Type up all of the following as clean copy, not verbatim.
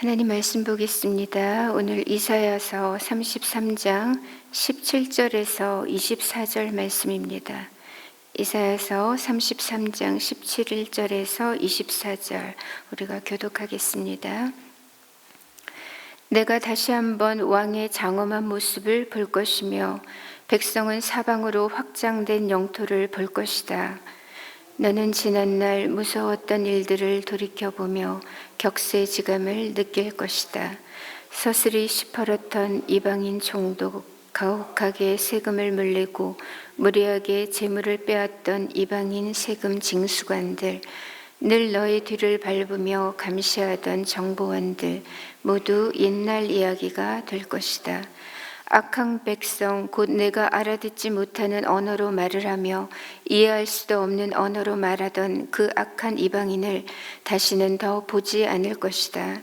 하나님 말씀 보겠습니다. 오늘 이사야서 33장 17절에서 24절 말씀입니다. 이사야서 33장 17절에서 24절 우리가 교독하겠습니다. 내가 다시 한번 왕의 장엄한 모습을 볼 것이며 백성은 사방으로 확장된 영토를 볼 것이다. 너는 지난날 무서웠던 일들을 돌이켜보며 격세지감을 느낄 것이다. 서슬이 시퍼렇던 이방인 총독, 가혹하게 세금을 물리고 무리하게 재물을 빼앗던 이방인 세금 징수관들, 늘 너의 뒤를 밟으며 감시하던 정보원들 모두 옛날 이야기가 될 것이다. 악한 백성 곧 내가 알아듣지 못하는 언어로 말을 하며 이해할 수도 없는 언어로 말하던 그 악한 이방인을 다시는 더 보지 않을 것이다.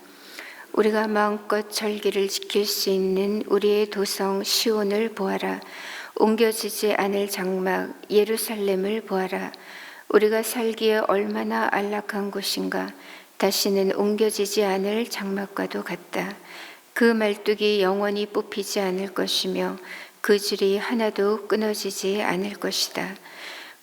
우리가 마음껏 절기를 지킬 수 있는 우리의 도성 시온을 보아라. 옮겨지지 않을 장막 예루살렘을 보아라. 우리가 살기에 얼마나 안락한 곳인가. 다시는 옮겨지지 않을 장막과도 같다. 그 말뚝이 영원히 뽑히지 않을 것이며 그 줄이 하나도 끊어지지 않을 것이다.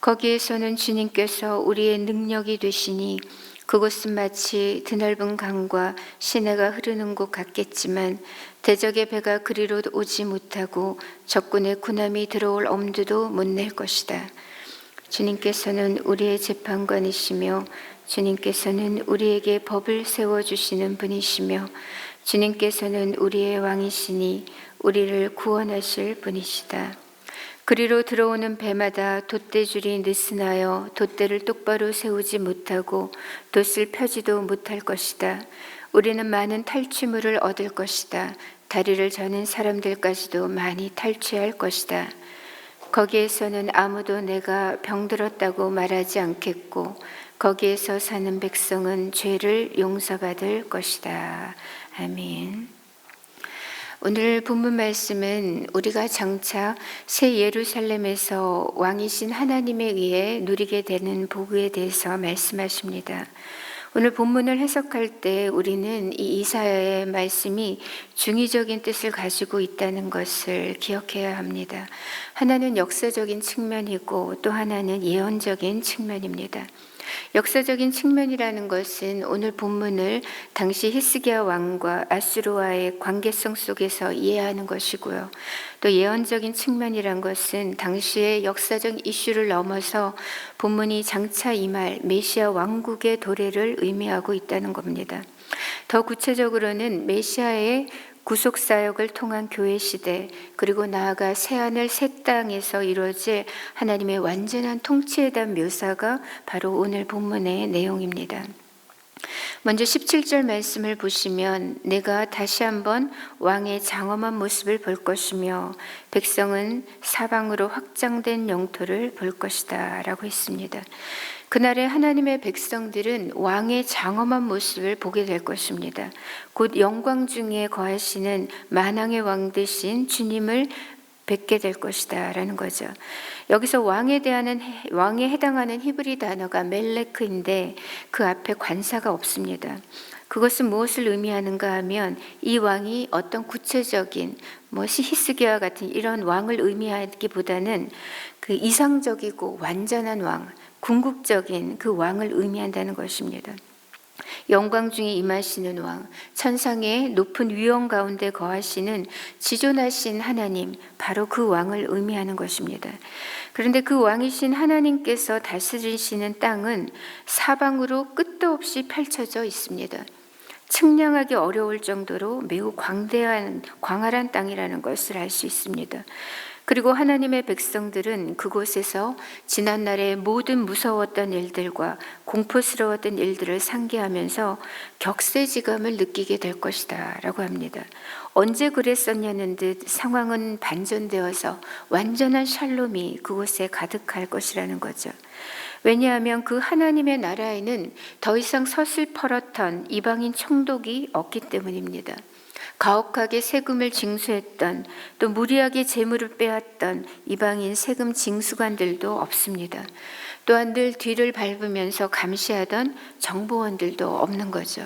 거기에서는 주님께서 우리의 능력이 되시니 그곳은 마치 드넓은 강과 시내가 흐르는 곳 같겠지만 대적의 배가 그리로 오지 못하고 적군의 군함이 들어올 엄두도 못 낼 것이다. 주님께서는 우리의 재판관이시며 주님께서는 우리에게 법을 세워주시는 분이시며 주님께서는 우리의 왕이시니 우리를 구원하실 분이시다. 그리로 들어오는 배마다 돛대줄이 느슨하여 돛대를 똑바로 세우지 못하고 돛을 펴지도 못할 것이다. 우리는 많은 탈취물을 얻을 것이다. 다리를 저는 사람들까지도 많이 탈취할 것이다. 거기에서는 아무도 내가 병들었다고 말하지 않겠고 거기에서 사는 백성은 죄를 용서받을 것이다. 아멘. 오늘 본문 말씀은 우리가 장차 새 예루살렘에서 왕이신 하나님에 의해 누리게 되는 복에 대해서 말씀하십니다. 오늘 본문을 해석할 때 우리는 이 이사야의 말씀이 중의적인 뜻을 가지고 있다는 것을 기억해야 합니다. 하나는 역사적인 측면이고 또 하나는 예언적인 측면입니다. 역사적인 측면이라는 것은 오늘 본문을 당시 히스기야 왕과 아수르와의 관계성 속에서 이해하는 것이고요. 또 예언적인 측면이란 것은 당시의 역사적 이슈를 넘어서 본문이 장차 임할 메시아 왕국의 도래를 의미하고 있다는 겁니다. 더 구체적으로는 메시아의 구속사역을 통한 교회 시대 그리고 나아가 새하늘 새 땅에서 이루어질 하나님의 완전한 통치에 대한 묘사가 바로 오늘 본문의 내용입니다. 먼저 17절 말씀을 보시면 내가 다시 한번 왕의 장엄한 모습을 볼 것이며 백성은 사방으로 확장된 영토를 볼 것이다 라고 했습니다. 그날에 하나님의 백성들은 왕의 장엄한 모습을 보게 될 것입니다. 곧 영광 중에 거하시는 만왕의 왕 되신 주님을 뵙게 될 것이다 라는 거죠. 여기서 왕에 해당하는 히브리 단어가 멜레크인데 그 앞에 관사가 없습니다. 그것은 무엇을 의미하는가 하면 이 왕이 어떤 구체적인 히스기야 같은 이런 왕을 의미하기보다는 그 이상적이고 완전한 왕, 궁극적인 그 왕을 의미한다는 것입니다. 영광 중에 임하시는 왕, 천상의 높은 위엄 가운데 거하시는 지존하신 하나님, 바로 그 왕을 의미하는 것입니다. 그런데 그 왕이신 하나님께서 다스리시는 땅은 사방으로 끝도 없이 펼쳐져 있습니다. 측량하기 어려울 정도로 매우 광활한 땅이라는 것을 알 수 있습니다. 그리고 하나님의 백성들은 그곳에서 지난날의 모든 무서웠던 일들과 공포스러웠던 일들을 상기하면서 격세지감을 느끼게 될 것이다 라고 합니다. 언제 그랬었냐는 듯 상황은 반전되어서 완전한 샬롬이 그곳에 가득할 것이라는 거죠. 왜냐하면 그 하나님의 나라에는 더 이상 서슬퍼렇던 이방인 총독이 없기 때문입니다. 가혹하게 세금을 징수했던 또 무리하게 재물을 빼앗던 이방인 세금 징수관들도 없습니다. 또한 늘 뒤를 밟으면서 감시하던 정보원들도 없는 거죠.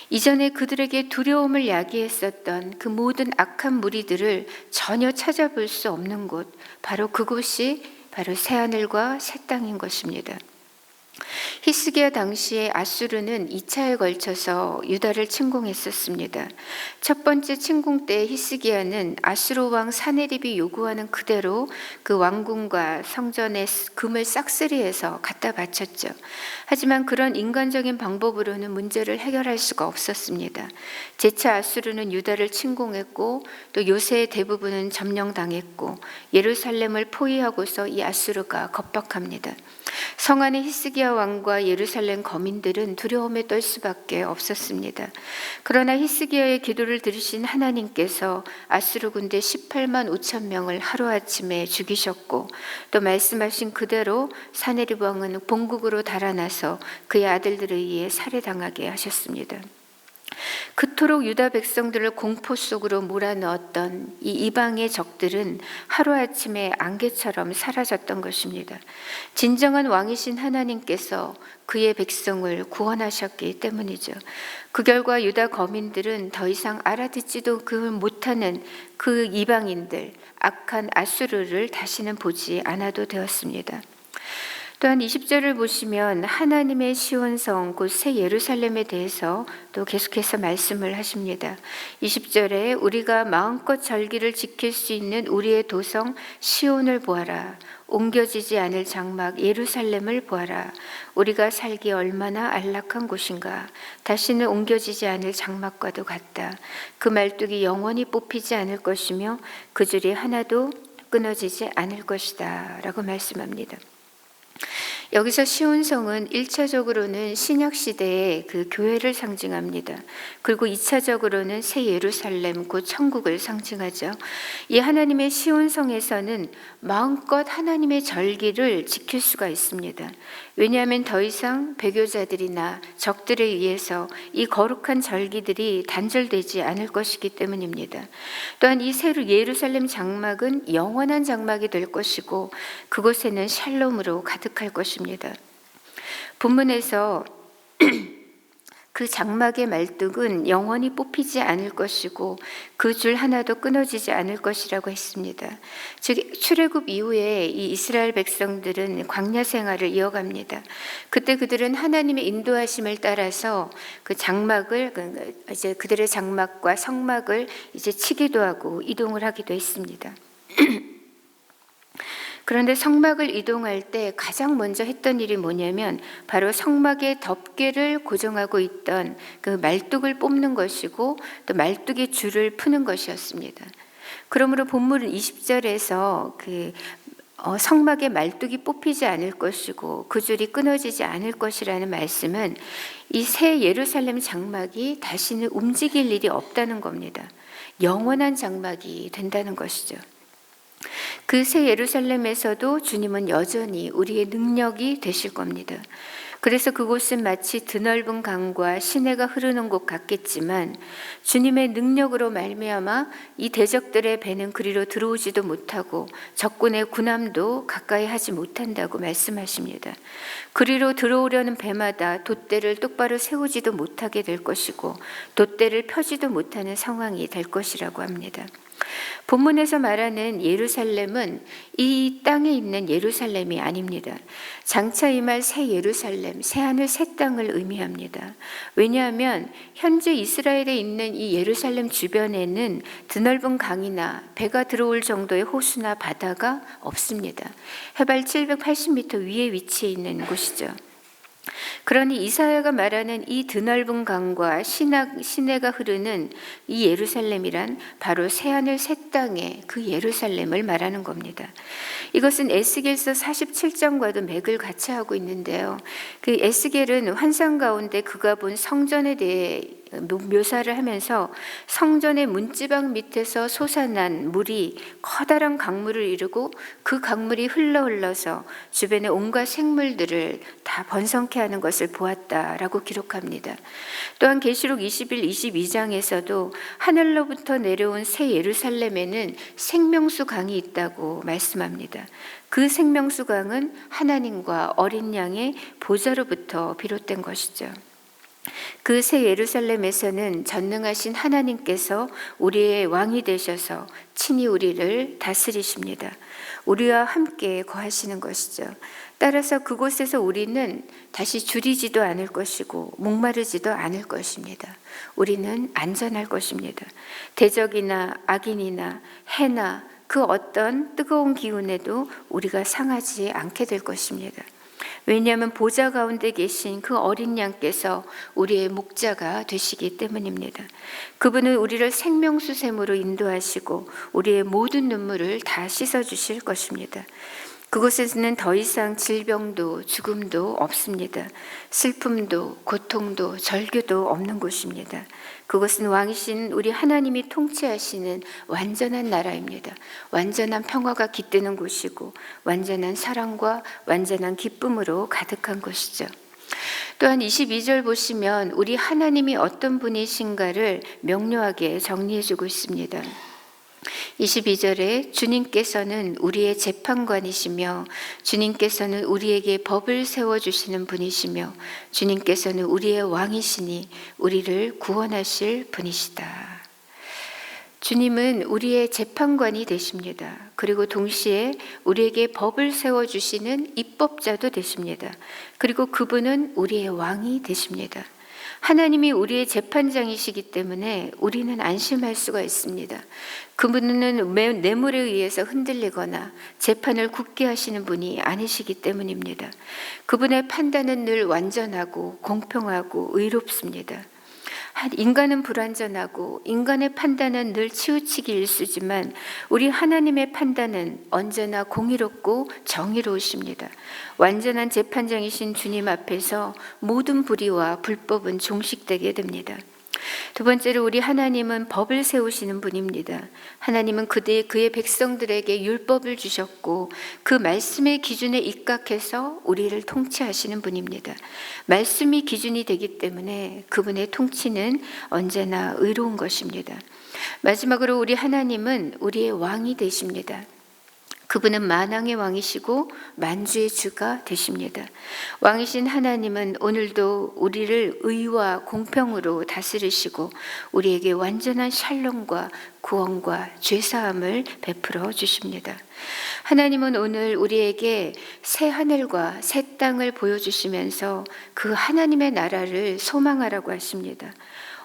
이전에 그들에게 두려움을 야기했었던 그 모든 악한 무리들을 전혀 찾아볼 수 없는 곳, 바로 그곳이 바로 새하늘과 새 땅인 것입니다. 히스기야 당시에 아수르는 2차에 걸쳐서 유다를 침공했었습니다. 첫 번째 침공 때 히스기야는 아수르 왕 사네립이 요구하는 그대로 그 왕궁과 성전에 금을 싹쓸이해서 갖다 바쳤죠. 하지만 그런 인간적인 방법으로는 문제를 해결할 수가 없었습니다. 재차 아수르는 유다를 침공했고 또 요새의 대부분은 점령당했고 예루살렘을 포위하고서 이 아수르가 겁박합니다. 성 안의 히스기야 왕과 예루살렘 거민들은 두려움에 떨 수밖에 없었습니다. 그러나 히스기야의 기도를 들으신 하나님께서 아수르 군대 18만 5천 명을 하루아침에 죽이셨고 또 말씀하신 그대로 사네립 왕은 본국으로 달아나서 그의 아들들에 의해 살해당하게 하셨습니다. 그토록 유다 백성들을 공포 속으로 몰아넣었던 이 이방의 적들은 하루아침에 안개처럼 사라졌던 것입니다. 진정한 왕이신 하나님께서 그의 백성을 구원하셨기 때문이죠. 그 결과 유다 거민들은 더 이상 알아듣지도 못하는 그 이방인들, 악한 아수르를 다시는 보지 않아도 되었습니다. 또한 20절을 보시면 하나님의 시온성 곧 새 예루살렘에 대해서 또 계속해서 말씀을 하십니다. 20절에 우리가 마음껏 절기를 지킬 수 있는 우리의 도성 시온을 보아라. 옮겨지지 않을 장막 예루살렘을 보아라. 우리가 살기 얼마나 안락한 곳인가. 다시는 옮겨지지 않을 장막과도 같다. 그 말뚝이 영원히 뽑히지 않을 것이며 그 줄이 하나도 끊어지지 않을 것이다 라고 말씀합니다. 여기서 시온성은 1차적으로는 신약시대의 그 교회를 상징합니다. 그리고 2차적으로는 새 예루살렘 곧 천국을 상징하죠. 이 하나님의 시온성에서는 마음껏 하나님의 절기를 지킬 수가 있습니다. 왜냐하면 더 이상 배교자들이나 적들에 의해서 이 거룩한 절기들이 단절되지 않을 것이기 때문입니다. 또한 이 새 예루살렘 장막은 영원한 장막이 될 것이고 그곳에는 샬롬으로 가득할 것입니다. 본문에서 그 장막의 말뚝은 영원히 뽑히지 않을 것이고 그 줄 하나도 끊어지지 않을 것이라고 했습니다. 즉 출애굽 이후에 이 이스라엘 백성들은 광야 생활을 이어갑니다. 그때 그들은 하나님의 인도하심을 따라서 그 장막을 이제 그들의 장막과 성막을 이제 치기도 하고 이동을 하기도 했습니다. 그런데 성막을 이동할 때 가장 먼저 했던 일이 뭐냐면 바로 성막의 덮개를 고정하고 있던 그 말뚝을 뽑는 것이고 또 말뚝의 줄을 푸는 것이었습니다. 그러므로 본문은 20절에서 성막의 말뚝이 뽑히지 않을 것이고 그 줄이 끊어지지 않을 것이라는 말씀은 이 새 예루살렘 장막이 다시는 움직일 일이 없다는 겁니다. 영원한 장막이 된다는 것이죠. 그 새 예루살렘에서도 주님은 여전히 우리의 능력이 되실 겁니다. 그래서 그곳은 마치 드넓은 강과 시내가 흐르는 곳 같겠지만 주님의 능력으로 말미암아 이 대적들의 배는 그리로 들어오지도 못하고 적군의 군함도 가까이 하지 못한다고 말씀하십니다. 그리로 들어오려는 배마다 돛대를 똑바로 세우지도 못하게 될 것이고 돛대를 펴지도 못하는 상황이 될 것이라고 합니다. 본문에서 말하는 예루살렘은 이 땅에 있는 예루살렘이 아닙니다. 장차 임할 새 예루살렘, 새 하늘 새 땅을 의미합니다. 왜냐하면 현재 이스라엘에 있는 이 예루살렘 주변에는 드넓은 강이나 배가 들어올 정도의 호수나 바다가 없습니다. 해발 780m 위에 위치해 있는 곳이죠. 그러니 이사야가 말하는 이 드넓은 강과 시내가 흐르는 이 예루살렘이란 바로 새하늘 새 땅의 그 예루살렘을 말하는 겁니다. 이것은 에스겔서 47장과도 맥을 같이 하고 있는데요. 그 에스겔은 환상 가운데 그가 본 성전에 대해 묘사를 하면서 성전의 문지방 밑에서 솟아난 물이 커다란 강물을 이루고 그 강물이 흘러서 주변의 온갖 생물들을 다 번성케 하는 것을 보았다라고 기록합니다. 또한 계시록 21, 22장에서도 하늘로부터 내려온 새 예루살렘에는 생명수 강이 있다고 말씀합니다. 그 생명수 강은 하나님과 어린 양의 보좌로부터 비롯된 것이죠. 그 새 예루살렘에서는 전능하신 하나님께서 우리의 왕이 되셔서 친히 우리를 다스리십니다. 우리와 함께 거하시는 것이죠. 따라서 그곳에서 우리는 다시 줄이지도 않을 것이고 목마르지도 않을 것입니다. 우리는 안전할 것입니다. 대적이나 악인이나 해나 그 어떤 뜨거운 기운에도 우리가 상하지 않게 될 것입니다. 왜냐하면 보좌 가운데 계신 그 어린 양께서 우리의 목자가 되시기 때문입니다. 그분은 우리를 생명수샘으로 인도하시고 우리의 모든 눈물을 다 씻어주실 것입니다. 그곳에서는 더 이상 질병도 죽음도 없습니다. 슬픔도 고통도 절규도 없는 곳입니다. 그것은 왕이신 우리 하나님이 통치하시는 완전한 나라입니다. 완전한 평화가 깃드는 곳이고 완전한 사랑과 완전한 기쁨으로 가득한 곳이죠. 또한 22절 보시면 우리 하나님이 어떤 분이신가를 명료하게 정리해주고 있습니다. 22절에 주님께서는 우리의 재판관이시며 주님께서는 우리에게 법을 세워주시는 분이시며 주님께서는 우리의 왕이시니 우리를 구원하실 분이시다. 주님은 우리의 재판관이 되십니다. 그리고 동시에 우리에게 법을 세워주시는 입법자도 되십니다. 그리고 그분은 우리의 왕이 되십니다. 하나님이 우리의 재판장이시기 때문에 우리는 안심할 수가 있습니다. 그분은 뇌물에 의해서 흔들리거나 재판을 굳게 하시는 분이 아니시기 때문입니다. 그분의 판단은 늘 완전하고 공평하고 의롭습니다. 인간은 불완전하고 인간의 판단은 늘 치우치기 일쑤지만 우리 하나님의 판단은 언제나 공의롭고 정의로우십니다. 완전한 재판장이신 주님 앞에서 모든 불의와 불법은 종식되게 됩니다. 두 번째로 우리 하나님은 법을 세우시는 분입니다. 하나님은 그의 백성들에게 율법을 주셨고 그 말씀의 기준에 입각해서 우리를 통치하시는 분입니다. 말씀이 기준이 되기 때문에 그분의 통치는 언제나 의로운 것입니다. 마지막으로 우리 하나님은 우리의 왕이 되십니다. 그분은 만왕의 왕이시고 만주의 주가 되십니다. 왕이신 하나님은 오늘도 우리를 의와 공평으로 다스리시고 우리에게 완전한 샬롬과 구원과 죄사함을 베풀어 주십니다. 하나님은 오늘 우리에게 새 하늘과 새 땅을 보여주시면서 그 하나님의 나라를 소망하라고 하십니다.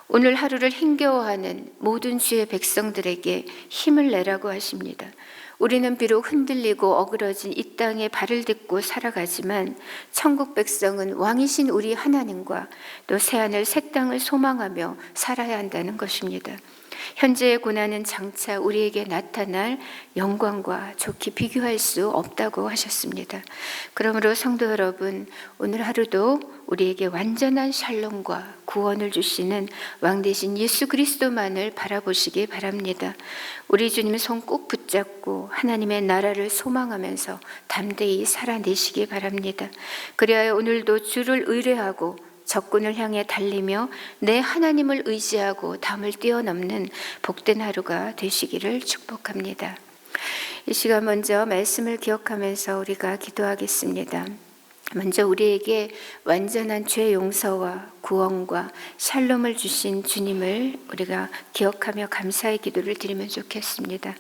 오늘 하루를 힘겨워하는 모든 주의 백성들에게 힘을 내라고 하십니다. 우리는 비록 흔들리고 어그러진 이 땅에 발을 딛고 살아가지만 천국 백성은 왕이신 우리 하나님과 또 새하늘 새 땅을 소망하며 살아야 한다는 것입니다. 현재의 고난은 장차 우리에게 나타날 영광과 좋게 비교할 수 없다고 하셨습니다. 그러므로 성도 여러분, 오늘 하루도 우리에게 완전한 샬롬과 구원을 주시는 왕 대신 예수 그리스도만을 바라보시기 바랍니다. 우리 주님 손 꼭 붙잡고 하나님의 나라를 소망하면서 담대히 살아내시기 바랍니다. 그래야 오늘도 주를 의뢰하고 적군을 향해 달리며 내 하나님을 의지하고 담을 뛰어넘는 복된 하루가 되시기를 축복합니다. 이 시간 먼저 말씀을 기억하면서 우리가 기도하겠습니다. 먼저 우리에게 완전한 죄 용서와 구원과 샬롬을 주신 주님을 우리가 기억하며 감사의 기도를 드리면 좋겠습니다.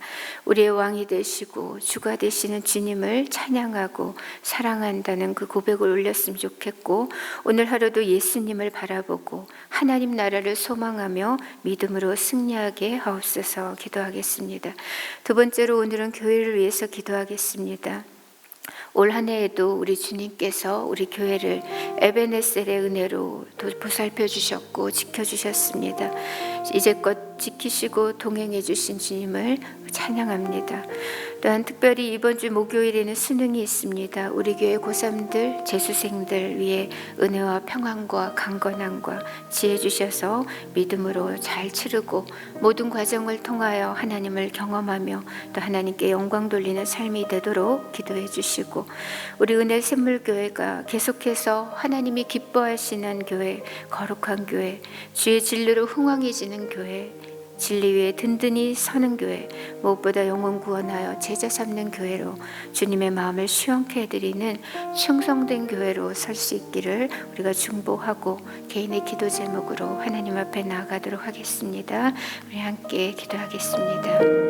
우리의 왕이 되시고 주가 되시는 주님을 찬양하고 사랑한다는 그 고백을 올렸으면 좋겠고, 오늘 하루도 예수님을 바라보고 하나님 나라를 소망하며 믿음으로 승리하게 하옵소서 기도하겠습니다. 두 번째로 오늘은 교회를 위해서 기도하겠습니다. 올 한 해에도 우리 주님께서 우리 교회를 에베네셀의 은혜로 보살펴 주셨고 지켜주셨습니다. 이제껏 지키시고 동행해 주신 주님을 찬양합니다. 또한 특별히 이번 주 목요일에는 수능이 있습니다. 우리 교회 고3들, 재수생들 위해 은혜와 평안과 강건함과 지혜 주셔서 믿음으로 잘 치르고 모든 과정을 통하여 하나님을 경험하며 또 하나님께 영광 돌리는 삶이 되도록 기도해 주시고, 우리 은혜 샘물교회가 계속해서 하나님이 기뻐하시는 교회, 거룩한 교회, 주의 진리로 흥왕해지는 교회, 진리 위에 든든히 서는 교회, 무엇보다 영혼 구원하여 제자 삼는 교회로 주님의 마음을 시원케 해드리는 충성된 교회로 설 수 있기를 우리가 중보하고 개인의 기도 제목으로 하나님 앞에 나아가도록 하겠습니다. 우리 함께 기도하겠습니다.